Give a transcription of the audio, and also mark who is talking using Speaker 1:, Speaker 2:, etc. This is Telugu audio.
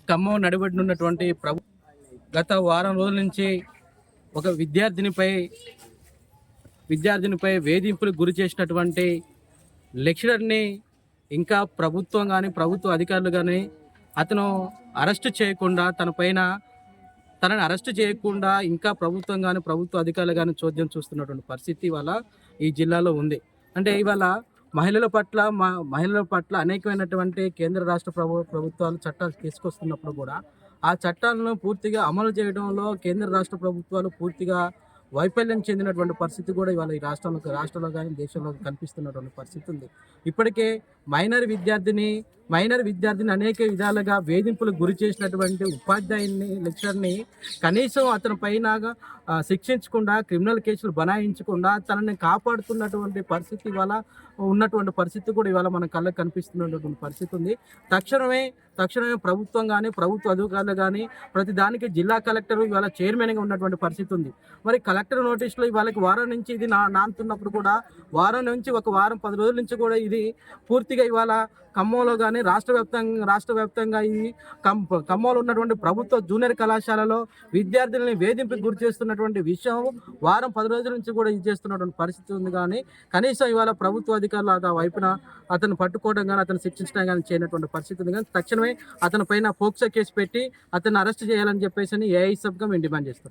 Speaker 1: ఖమ్మం నడిబడినున్నటువంటి గత వారం రోజుల నుంచి ఒక విద్యార్థినిపై వేధింపులకు గురి చేసినటువంటి లెక్చరర్ని ఇంకా ప్రభుత్వం కానీ ప్రభుత్వ అధికారులు కానీ అతను తనని అరెస్ట్ చేయకుండా ఇంకా ప్రభుత్వం కానీ ప్రభుత్వ అధికారులు కానీ చోద్యం చూస్తున్నటువంటి పరిస్థితి ఇవాళ ఈ జిల్లాలో ఉంది. అంటే ఇవాళ మహిళల పట్ల అనేకమైనటువంటి కేంద్ర రాష్ట్ర ప్రభుత్వాలు చట్టాలు తీసుకొస్తున్నప్పుడు కూడా ఆ చట్టాలను పూర్తిగా అమలు చేయడంలో కేంద్ర రాష్ట్ర ప్రభుత్వాలు పూర్తిగా వైఫల్యం చెందినటువంటి పరిస్థితి కూడా ఇవాళ ఈ రాష్ట్రంలో కానీ దేశంలో కనిపిస్తున్నటువంటి పరిస్థితి ఉంది. ఇప్పటికే మైనర్ విద్యార్థిని అనేక విధాలుగా వేధింపులకు గురి చేసినటువంటి లెక్చరర్ని కనీసం అతని పైన శిక్షించకుండా, క్రిమినల్ కేసులు బనాయించకుండా తనని కాపాడుతున్నటువంటి పరిస్థితి ఇవాళ ఉన్నటువంటి పరిస్థితి కూడా ఇవాళ మన కళ్ళకు కనిపిస్తున్నటువంటి పరిస్థితి ఉంది. తక్షణమే ప్రభుత్వం కానీ ప్రభుత్వ అధికారులు కానీ ప్రతి దానికి జిల్లా కలెక్టర్ ఇవాళ చైర్మన్గా ఉన్నటువంటి పరిస్థితి ఉంది. మరి కలెక్టర్ నోటీసులో ఇవాళకి వారం నుంచి ఇది నానుతున్నప్పుడు కూడా వారం నుంచి ఒక వారం 10 రోజుల నుంచి కూడా ఇది పూర్తిగా ఇవాళ ఖమ్మంలో కానీ రాష్ట్ర వ్యాప్తంగా ఈ ఖమ్మంలో ఉన్నటువంటి ప్రభుత్వ జూనియర్ కళాశాలలో విద్యార్థులని వేధింపుకి గురి చేస్తున్నటువంటి విషయం వారం 10 రోజుల నుంచి కూడా ఇది చేస్తున్నటువంటి పరిస్థితి ఉంది. కానీ కనీసం ఇవాళ ప్రభుత్వ అధికారులు ఆ వైపున అతను పట్టుకోవడం కానీ అతను శిక్షించడం కానీ చేయనటువంటి పరిస్థితి ఉంది. కానీ తక్షణమే అతని పైన పోక్సో కేసు పెట్టి అతన్ని అరెస్ట్ చేయాలని చెప్పేసి ఏఐసబ్గా మేము డిమాండ్ చేస్తున్నాం.